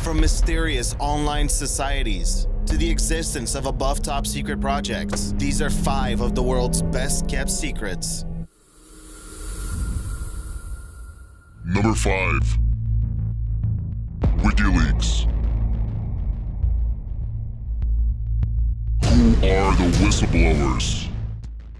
From mysterious online societies to the existence of above top secret projects, these are 5 of the world's best kept secrets. Number 5. WikiLeaks. Who are the whistleblowers?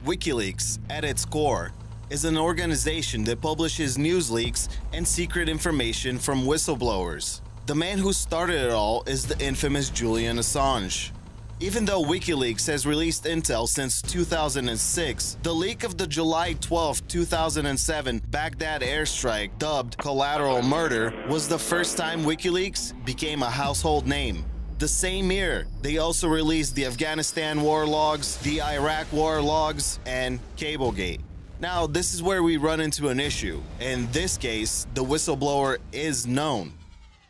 WikiLeaks, at its core, is an organization that publishes news leaks and secret information from whistleblowers. The man who started it all is the infamous Julian Assange. Even though WikiLeaks has released intel since 2006, the leak of the July 12, 2007 Baghdad airstrike, dubbed Collateral Murder, was the first time WikiLeaks became a household name. The same year, they also released the Afghanistan war logs, the Iraq war logs, and Cablegate. Now, this is where we run into an issue. In this case, the whistleblower is known.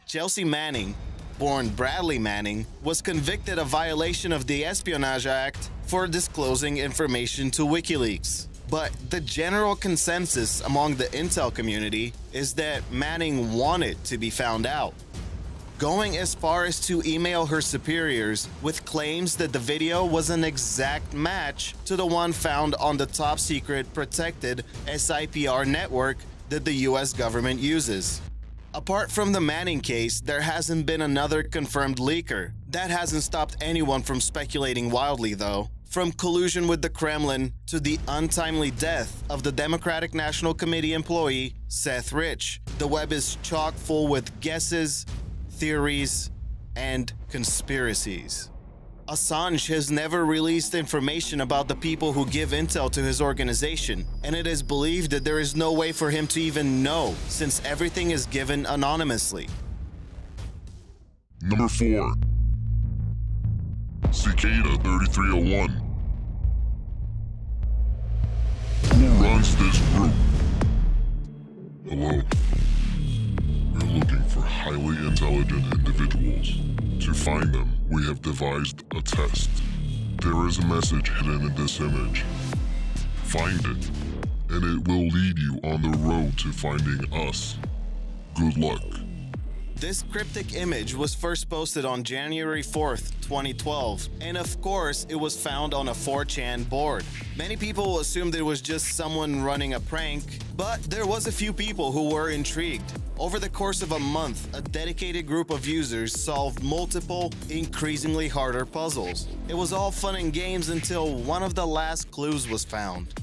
Chelsea Manning, born Bradley Manning, was convicted of violation of the Espionage Act for disclosing information to WikiLeaks. But the general consensus among the intel community is that Manning wanted to be found out, going as far as to email her superiors with claims that the video was an exact match to the one found on the top secret protected SIPR network that the US government uses. Apart from the Manning case, there hasn't been another confirmed leaker. That hasn't stopped anyone from speculating wildly, though. From collusion with the Kremlin to the untimely death of the Democratic National Committee employee Seth Rich, the web is chock full with guesses, theories, and conspiracies. Assange has never released information about the people who give intel to his organization, and it is believed that there is no way for him to even know, since everything is given anonymously. Number 4. Cicada 3301. Who runs this group? Hello. We're looking for highly intelligent individuals. To find them, we have devised a test. There is a message hidden in this image. Find it, and it will lead you on the road to finding us. Good luck. This cryptic image was first posted on January 4th, 2012, and of course, it was found on a 4chan board. Many people assumed it was just someone running a prank, but there was a few people who were intrigued. Over the course of a month, a dedicated group of users solved multiple, increasingly harder puzzles. It was all fun and games until one of the last clues was found.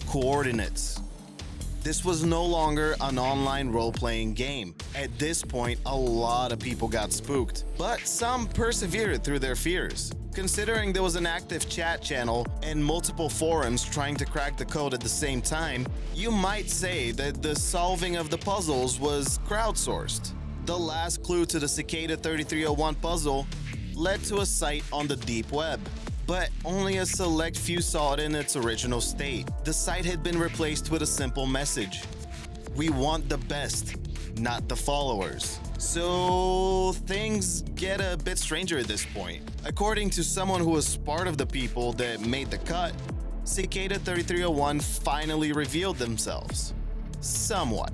Coordinates. This was no longer an online role-playing game. At this point, a lot of people got spooked, but some persevered through their fears. Considering there was an active chat channel and multiple forums trying to crack the code at the same time, you might say that the solving of the puzzles was crowdsourced. The last clue to the Cicada 3301 puzzle led to a site on the deep web, but only a select few saw it in its original state. The site had been replaced with a simple message: "We want the best, not the followers." So things get a bit stranger at this point. According to someone who was part of the people that made the cut, Cicada 3301 finally revealed themselves. Somewhat.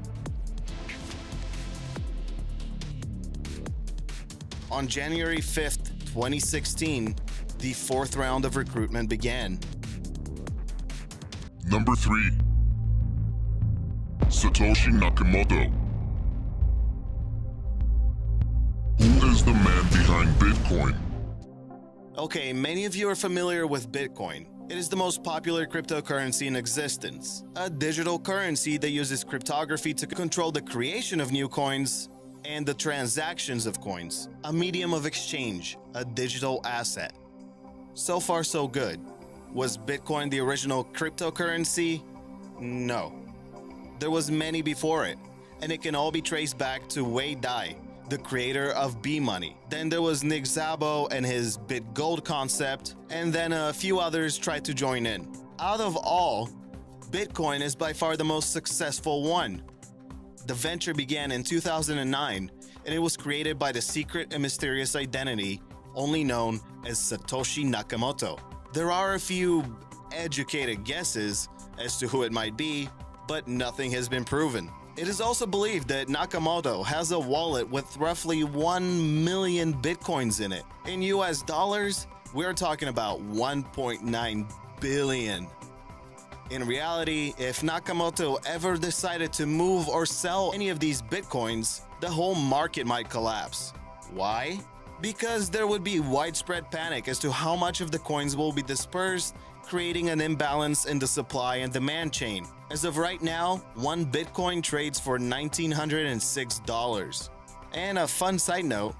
On January 5th, 2016, the 4th round of recruitment began. Number 3. Satoshi Nakamoto. Who is the man behind Bitcoin? Okay, many of you are familiar with Bitcoin. It is the most popular cryptocurrency in existence, a digital currency that uses cryptography to control the creation of new coins and the transactions of coins, a medium of exchange, a digital asset. So far, so good. Was Bitcoin the original cryptocurrency? No. There was many before it, and it can all be traced back to Wei Dai, the creator of B-Money. Then there was Nick Szabo and his BitGold concept, and then a few others tried to join in. Out of all, Bitcoin is by far the most successful one. The venture began in 2009, and it was created by the secret and mysterious identity only known as Satoshi Nakamoto. There are a few educated guesses as to who it might be, but nothing has been proven. It is also believed that Nakamoto has a wallet with roughly 1 million bitcoins in it. In US dollars, we're talking about 1.9 billion. In reality, if Nakamoto ever decided to move or sell any of these bitcoins, the whole market might collapse. Why? Because there would be widespread panic as to how much of the coins will be dispersed, creating an imbalance in the supply and demand chain. As of right now, one Bitcoin trades for $1,906. And a fun side note,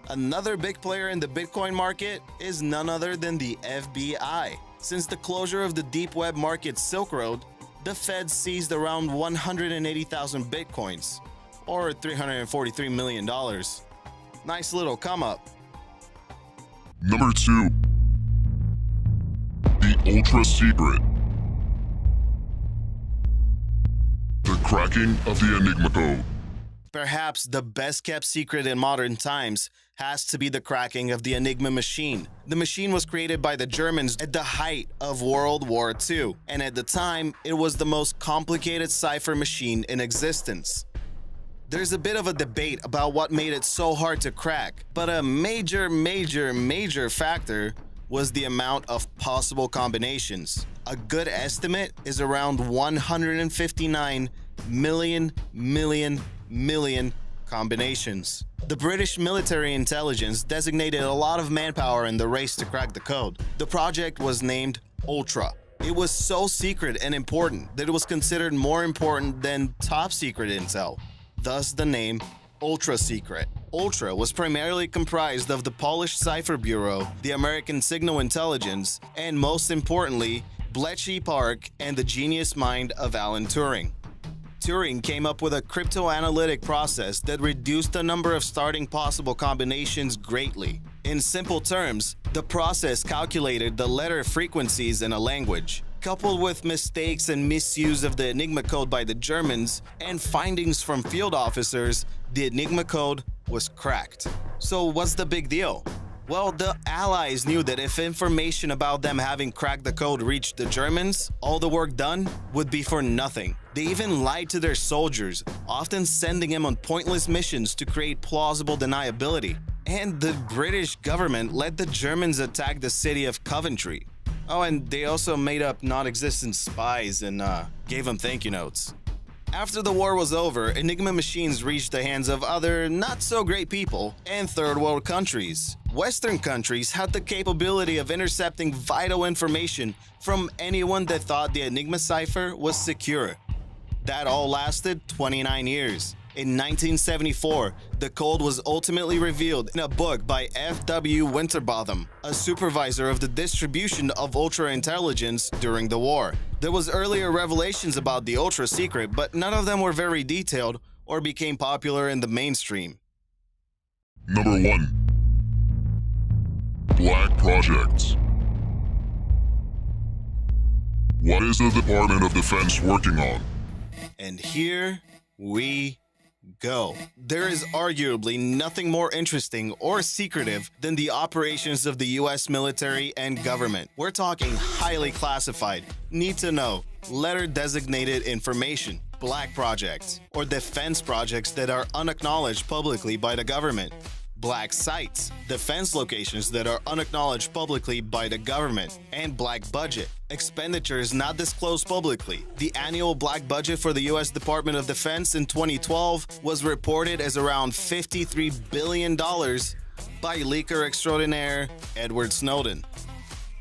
another big player in the Bitcoin market is none other than the FBI. Since the closure of the deep web market Silk Road, the Fed seized around 180,000 Bitcoins, or $343 million. Nice little come up. Number 2. The Ultra Secret. The cracking of the Enigma code. Perhaps the best kept secret in modern times has to be the cracking of the Enigma machine. The machine was created by the Germans at the height of World War II, and at the time, it was the most complicated cipher machine in existence. There's a bit of a debate about what made it so hard to crack, but a major factor was the amount of possible combinations. A good estimate is around 159 million combinations. The British military intelligence designated a lot of manpower in the race to crack the code. The project was named Ultra. It was so secret and important that it was considered more important than top secret intel. Thus the name Ultra Secret. Ultra was primarily comprised of the Polish Cipher Bureau, the American Signal Intelligence, and most importantly, Bletchley Park and the genius mind of Alan Turing. Turing came up with a cryptoanalytic process that reduced the number of starting possible combinations greatly. In simple terms, the process calculated the letter frequencies in a language. Coupled with mistakes and misuse of the Enigma code by the Germans and findings from field officers, the Enigma code was cracked. So what's the big deal? Well, the Allies knew that if information about them having cracked the code reached the Germans, all the work done would be for nothing. They even lied to their soldiers, often sending them on pointless missions to create plausible deniability. And the British government let the Germans attack the city of Coventry. Oh, and they also made up non-existent spies and gave them thank you notes. After the war was over, Enigma machines reached the hands of other not-so-great people and third-world countries. Western countries had the capability of intercepting vital information from anyone that thought the Enigma cipher was secure. That all lasted 29 years. In 1974, the code was ultimately revealed in a book by F.W. Winterbotham, a supervisor of the distribution of ultra-intelligence during the war. There was earlier revelations about the Ultra Secret, but none of them were very detailed or became popular in the mainstream. Number 1. Black Projects. What is the Department of Defense working on? And here we go. There is arguably nothing more interesting or secretive than the operations of the US military and government. We're talking highly classified, need to know, letter designated information, black projects, or defense projects that are unacknowledged publicly by the government. Black sites, defense locations that are unacknowledged publicly by the government, and black budget, expenditures not disclosed publicly. The annual black budget for the US Department of Defense in 2012 was reported as around $53 billion by leaker extraordinaire Edward Snowden.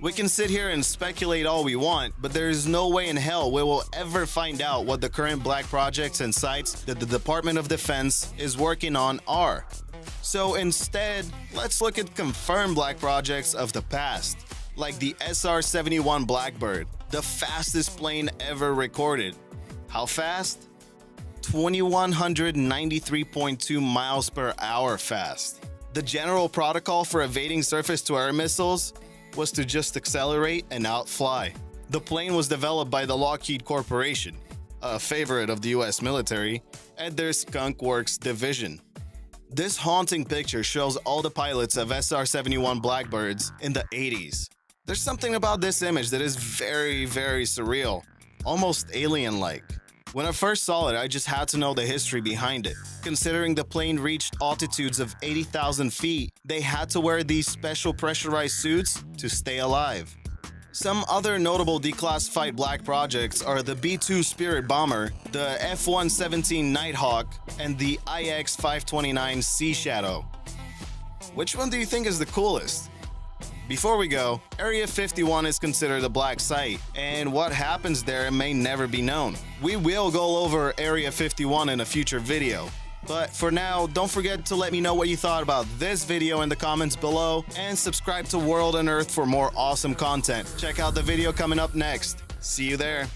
We can sit here and speculate all we want, but there is no way in hell we will ever find out what the current black projects and sites that the Department of Defense is working on are. So instead, let's look at confirmed black projects of the past, like the SR-71 Blackbird, the fastest plane ever recorded. How fast? 2,193.2 miles per hour fast. The general protocol for evading surface-to-air missiles was to just accelerate and outfly. The plane was developed by the Lockheed Corporation, a favorite of the US military, at their Skunk Works division. This haunting picture shows all the pilots of SR-71 Blackbirds in the 80s. There's something about this image that is very surreal, almost alien-like. When I first saw it, I just had to know the history behind it. Considering the plane reached altitudes of 80,000 feet, they had to wear these special pressurized suits to stay alive. Some other notable declassified black projects are the B-2 Spirit Bomber, the F-117 Nighthawk, and the IX-529 Sea Shadow. Which one do you think is the coolest? Before we go, Area 51 is considered a black site, and what happens there may never be known. We will go over Area 51 in a future video. But for now, don't forget to let me know what you thought about this video in the comments below, and subscribe to World and Earth for more awesome content. Check out the video coming up next. See you there.